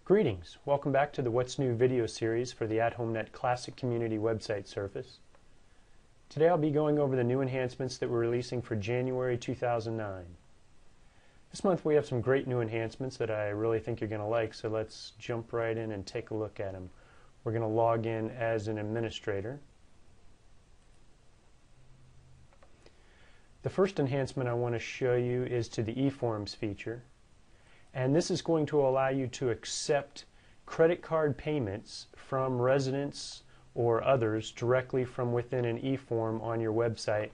Greetings! Welcome back to the What's New video series for the AtHomeNet Classic Community website service. Today I'll be going over the new enhancements that we're releasing for January 2009. This month we have some great new enhancements that I really think you're going to like, so let's jump right in and take a look at them. We're going to log in as an administrator. The first enhancement I want to show you is to the eForms feature. And this is going to allow you to accept credit card payments from residents or others directly from within an eForm on your website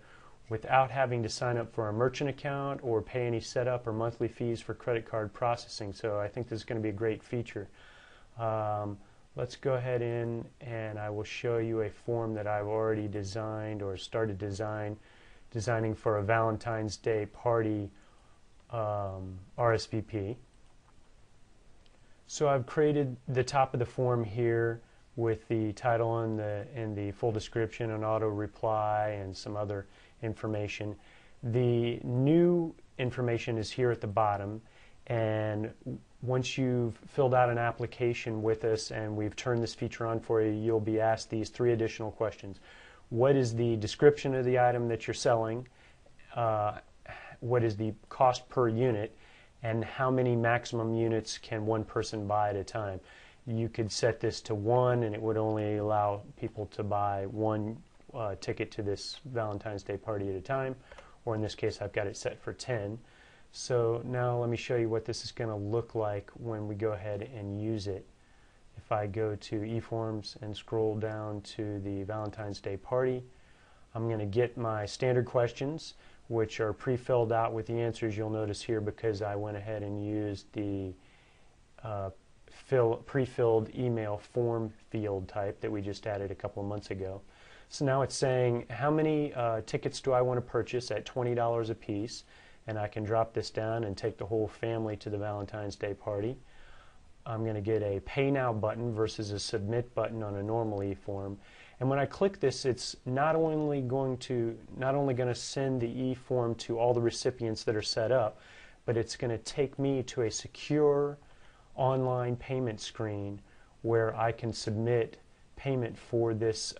without having to sign up for a merchant account or pay any setup or monthly fees for credit card processing. So I think this is going to be a great feature. Let's go ahead in and I will show you a form that I've already designed or started designing for a Valentine's Day party RSVP. So I've created the top of the form here with the title and the full description, an auto reply, and some other information. The new information is here at the bottom, and once you've filled out an application with us and we've turned this feature on for you, you'll be asked these three additional questions. What is the description of the item that you're selling? What is the cost per unit? And how many maximum units can one person buy at a time? You could set this to 1 and it would only allow people to buy one ticket to this Valentine's Day party at a time, or in this case I've got it set for 10. So now let me show you what this is going to look like when we go ahead and use it. If I go to eForms and scroll down to the Valentine's Day party, I'm going to get my standard questions, which are pre-filled out with the answers you'll notice here because I went ahead and used the pre-filled email form field type that we just added a couple of months ago. So now it's saying how many tickets do I want to purchase at $20 a piece, and I can drop this down and take the whole family to the Valentine's Day party. I'm going to get a Pay Now button versus a Submit button on a normal eForm. And when I click this, it's not only going to send the eForm to all the recipients that are set up, but it's going to take me to a secure online payment screen where I can submit payment for these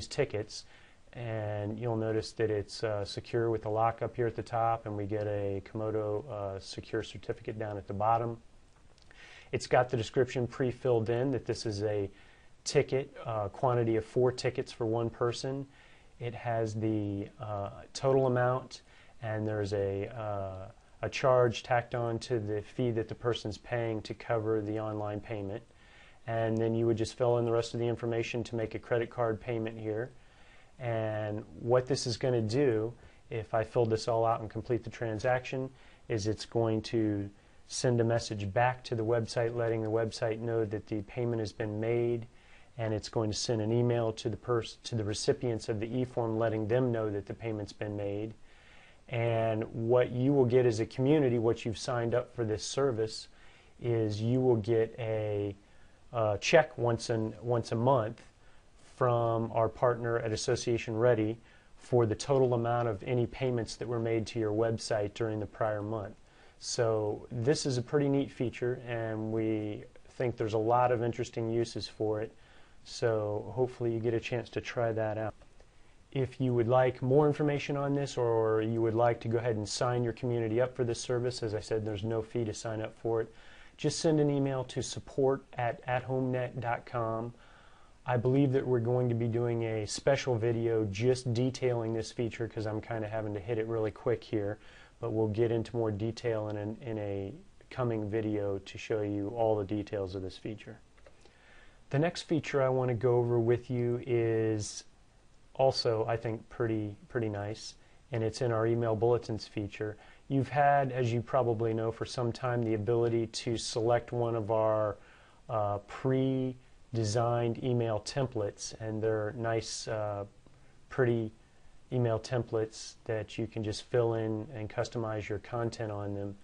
tickets. And you'll notice that it's secure with the lock up here at the top, and we get a Komodo secure certificate down at the bottom. It's got the description pre-filled in that this is a ticket, quantity of 4 tickets for one person. It has the total amount, and there's a charge tacked on to the fee that the person's paying to cover the online payment. And then you would just fill in the rest of the information to make a credit card payment here. And what this is going to do, if I fill this all out and complete the transaction, is it's going to send a message back to the website letting the website know that the payment has been made, and it's going to send an email to the recipients of the eForm letting them know that the payment's been made. And what you will get as a community, what you've signed up for this service, is you will get a check once a month from our partner at Association Ready for the total amount of any payments that were made to your website during the prior month. So this is a pretty neat feature, and we think there's a lot of interesting uses for it. So hopefully you get a chance to try that out. If you would like more information on this, or you would like to go ahead and sign your community up for this service, as I said, there's no fee to sign up for it. Just send an email to support@athomenet.com. I believe that we're going to be doing a special video just detailing this feature because I'm kind of having to hit it really quick here, but we'll get into more detail in a coming video to show you all the details of this feature. The next feature I want to go over with you is also, I think, pretty nice, and it's in our email bulletins feature. You've had, as you probably know, for some time the ability to select one of our pre-designed email templates, and they're nice, pretty email templates that you can just fill in and customize your content on them,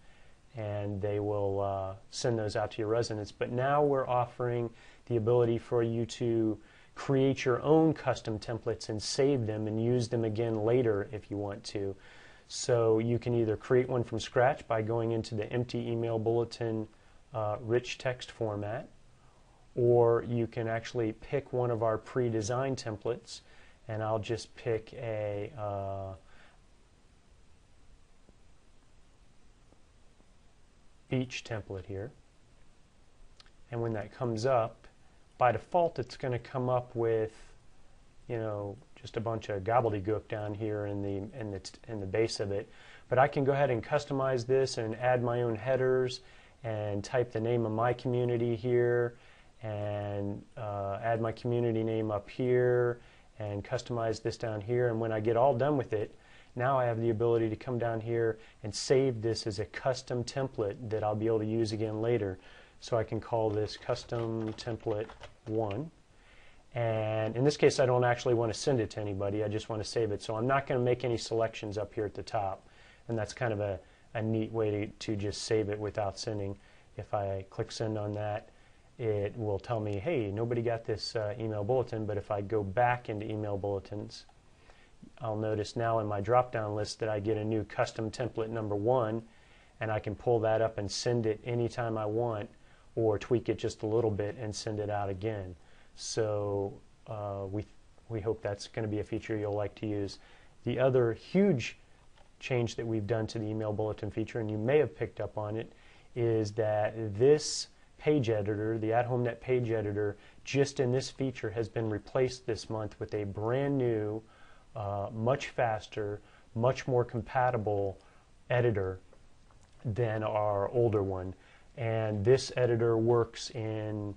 and they will send those out to your residents. But now we're offering the ability for you to create your own custom templates and save them and use them again later if you want to. So you can either create one from scratch by going into the empty email bulletin rich text format, or you can actually pick one of our pre-designed templates, and I'll just pick a beach template here. And when that comes up, by default it's going to come up with, you know, just a bunch of gobbledygook down here in the base of it. But I can go ahead and customize this and add my own headers and type the name of my community here and add my community name up here and customize this down here. And when I get all done with it, now I have the ability to come down here and save this as a custom template that I'll be able to use again later. So I can call this custom template 1. And in this case, I don't actually want to send it to anybody. I just want to save it. So I'm not going to make any selections up here at the top. And that's kind of a neat way to just save it without sending. If I click send on that, it will tell me, hey, nobody got this email bulletin. But if I go back into email bulletins, I'll notice now in my drop-down list that I get a new custom template number 1, and I can pull that up and send it anytime I want, or tweak it just a little bit and send it out again. So we hope that's going to be a feature you'll like to use. The other huge change that we've done to the email bulletin feature, and you may have picked up on it, is that this page editor, the AtHomeNet page editor, just in this feature has been replaced this month with a brand new, much faster, much more compatible editor than our older one. And this editor works in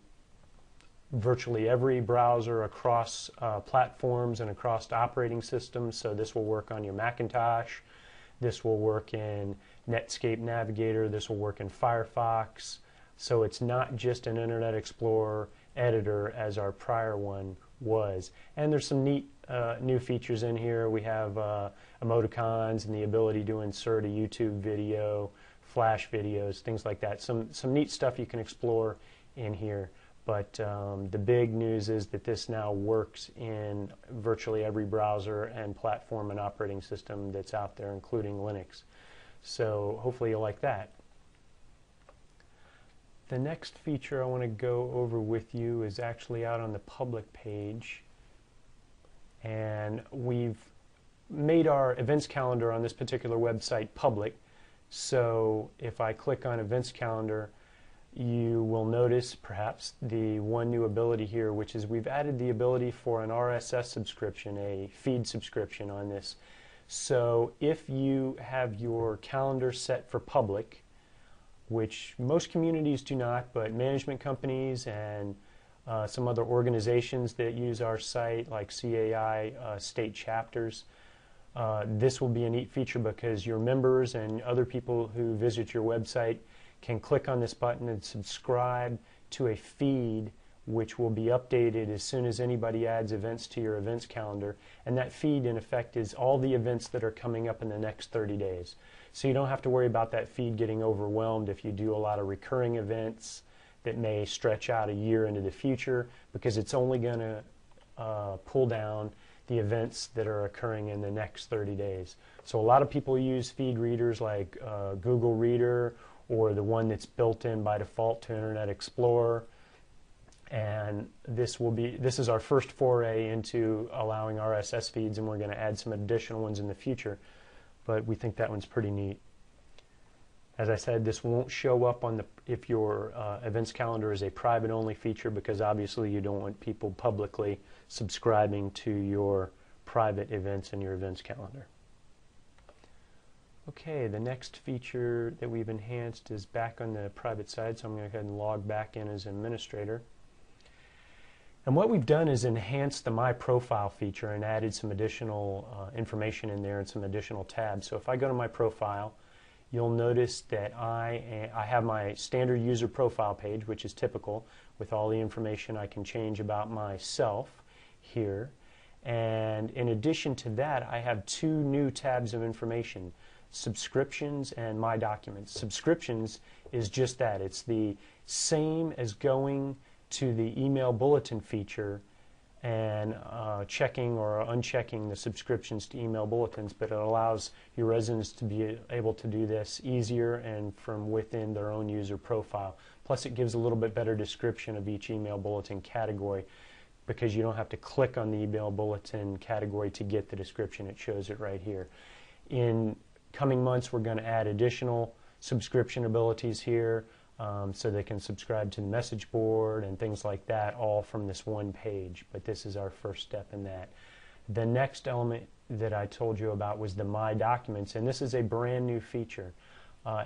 virtually every browser across platforms and across operating systems. So this will work on your Macintosh, this will work in Netscape Navigator, this will work in Firefox. So it's not just an Internet Explorer editor as our prior one was. And there's some neat new features in here. We have emoticons and the ability to insert a YouTube video, Flash videos, things like that. Some neat stuff you can explore in here. But the big news is that this now works in virtually every browser and platform and operating system that's out there, including Linux. So hopefully you'll like that. The next feature I want to go over with you is actually out on the public page. And we've made our events calendar on this particular website public. So if I click on events calendar, you will notice perhaps the one new ability here, which is we've added the ability for an RSS subscription, a feed subscription on this. So if you have your calendar set for public, which most communities do not, but management companies and some other organizations that use our site, like CAI state chapters, this will be a neat feature because your members and other people who visit your website can click on this button and subscribe to a feed which will be updated as soon as anybody adds events to your events calendar. And that feed, in effect, is all the events that are coming up in the next 30 days. So you don't have to worry about that feed getting overwhelmed if you do a lot of recurring events that may stretch out a year into the future, because it's only going to pull down the events that are occurring in the next 30 days. So a lot of people use feed readers like Google Reader, or the one that's built in by default to Internet Explorer. And this is our first foray into allowing RSS feeds, and we're going to add some additional ones in the future. But we think that one's pretty neat. As I said, this won't show up on if your events calendar is a private-only feature, because obviously you don't want people publicly subscribing to your private events in your events calendar. Okay, the next feature that we've enhanced is back on the private side, so I'm going to go ahead and log back in as administrator. And what we've done is enhanced the My Profile feature and added some additional information in there and some additional tabs. So if I go to My Profile, you'll notice that I have my standard user profile page, which is typical, with all the information I can change about myself here. And in addition to that, I have two new tabs of information: Subscriptions and My Documents. Subscriptions is just that. It's the same as going to the email bulletin feature and checking or unchecking the subscriptions to email bulletins, but it allows your residents to be able to do this easier and from within their own user profile. Plus it gives a little bit better description of each email bulletin category, because you don't have to click on the email bulletin category to get the description. It shows it right here. In coming months, we're going to add additional subscription abilities here, so they can subscribe to the message board and things like that, all from this one page. But this is our first step in that. The next element that I told you about was the My Documents, and this is a brand new feature.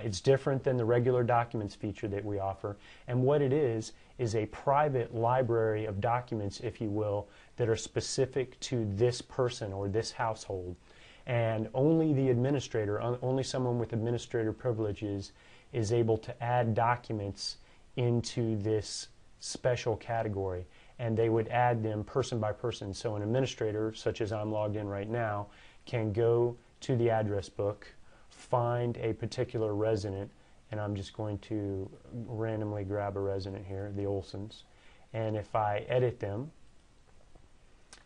It's different than the regular documents feature that we offer, and what it is a private library of documents, if you will, that are specific to this person or this household. And only the administrator, only someone with administrator privileges is able to add documents into this special category, and they would add them person by person. So an administrator, such as I'm logged in right now, can go to the address book, find a particular resident, and I'm just going to randomly grab a resident here, the Olsons, and if I edit them,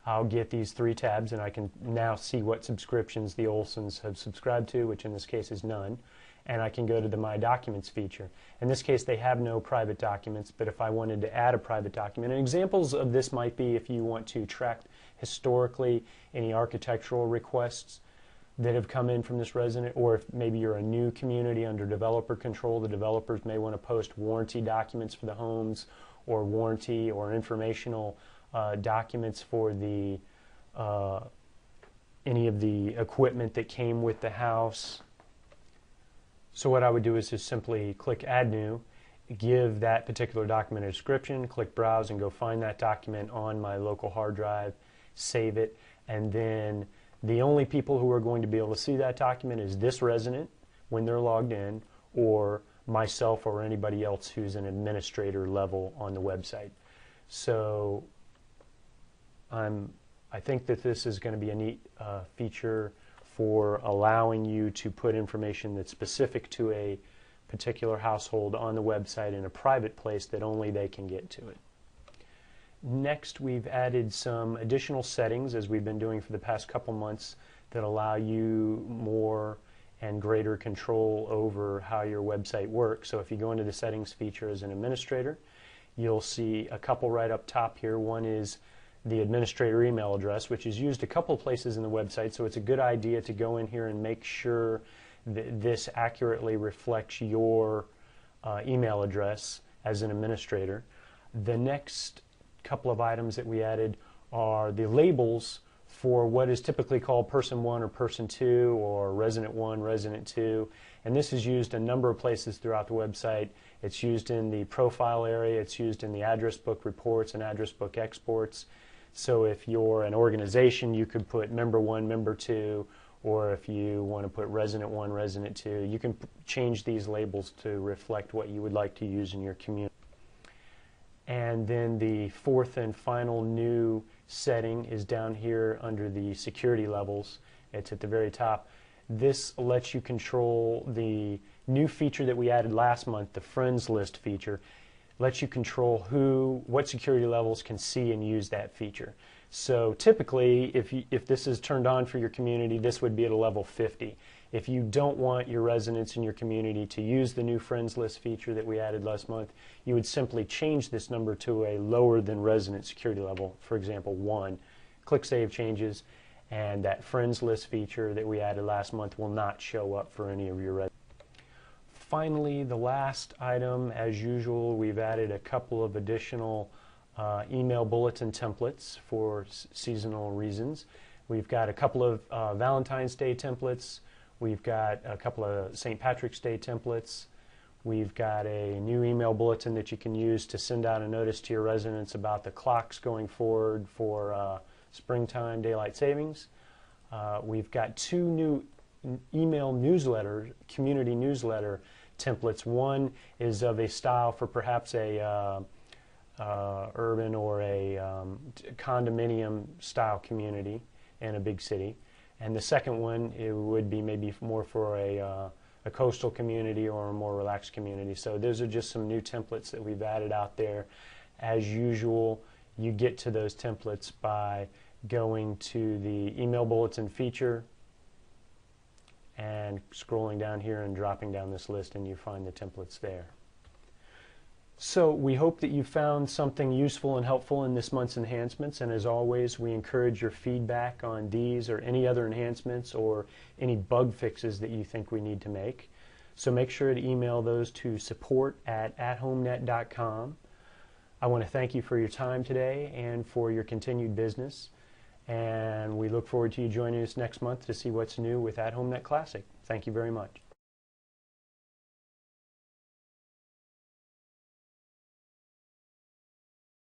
I'll get these 3 tabs, and I can now see what subscriptions the Olsons have subscribed to, which in this case is none, and I can go to the My Documents feature. In this case, they have no private documents, but if I wanted to add a private document, and examples of this might be if you want to track historically any architectural requests that have come in from this resident, or if maybe you're a new community under developer control, the developers may want to post warranty documents for the homes, or warranty or informational documents for the any of the equipment that came with the house. So what I would do is just simply click Add New, give that particular document a description, click Browse, and go find that document on my local hard drive, save it, and then the only people who are going to be able to see that document is this resident when they're logged in, or myself or anybody else who's an administrator level on the website. So I think that this is going to be a neat feature for allowing you to put information that's specific to a particular household on the website in a private place that only they can get to it. Next, we've added some additional settings, as we've been doing for the past couple months, that allow you more and greater control over how your website works. So if you go into the settings feature as an administrator, you'll see a couple right up top here. One is the administrator email address, which is used a couple places in the website, so it's a good idea to go in here and make sure that this accurately reflects your email address as an administrator. The next couple of items that we added are the labels for what is typically called person 1 or person 2, or resident 1, resident 2, and this is used a number of places throughout the website. It's used in the profile area, it's used in the address book reports and address book exports. So if you're an organization, you could put member 1, member 2, or if you want to put resident 1, resident 2, you can change these labels to reflect what you would like to use in your community. And then the fourth and final new setting is down here under the security levels. It's at the very top. This lets you control the new feature that we added last month, the friends list feature. Lets you control what security levels can see and use that feature. So typically, if this is turned on for your community, this would be at a level 50. If you don't want your residents in your community to use the new friends list feature that we added last month, you would simply change this number to a lower than resident security level, for example 1. Click Save Changes, and that friends list feature that we added last month will not show up for any of your residents. Finally, the last item, as usual, we've added a couple of additional email bulletin templates for seasonal reasons. We've got a couple of Valentine's Day templates. We've got a couple of St. Patrick's Day templates. We've got a new email bulletin that you can use to send out a notice to your residents about the clocks going forward for springtime daylight savings. We've got 2 new email newsletter, community newsletter templates. One is of a style for perhaps a urban or a condominium style community in a big city, and the second one, it would be maybe more for a coastal community or a more relaxed community. So those are just some new templates that we've added out there. As usual, you get to those templates by going to the email bulletin feature and scrolling down here and dropping down this list, and you find the templates there. So we hope that you found something useful and helpful in this month's enhancements, and as always, we encourage your feedback on these or any other enhancements or any bug fixes that you think we need to make. So make sure to email those to support@athomenet.com. I want to thank you for your time today and for your continued business, and we look forward to you joining us next month to see what's new with AtHomeNet Classic. Thank you very much.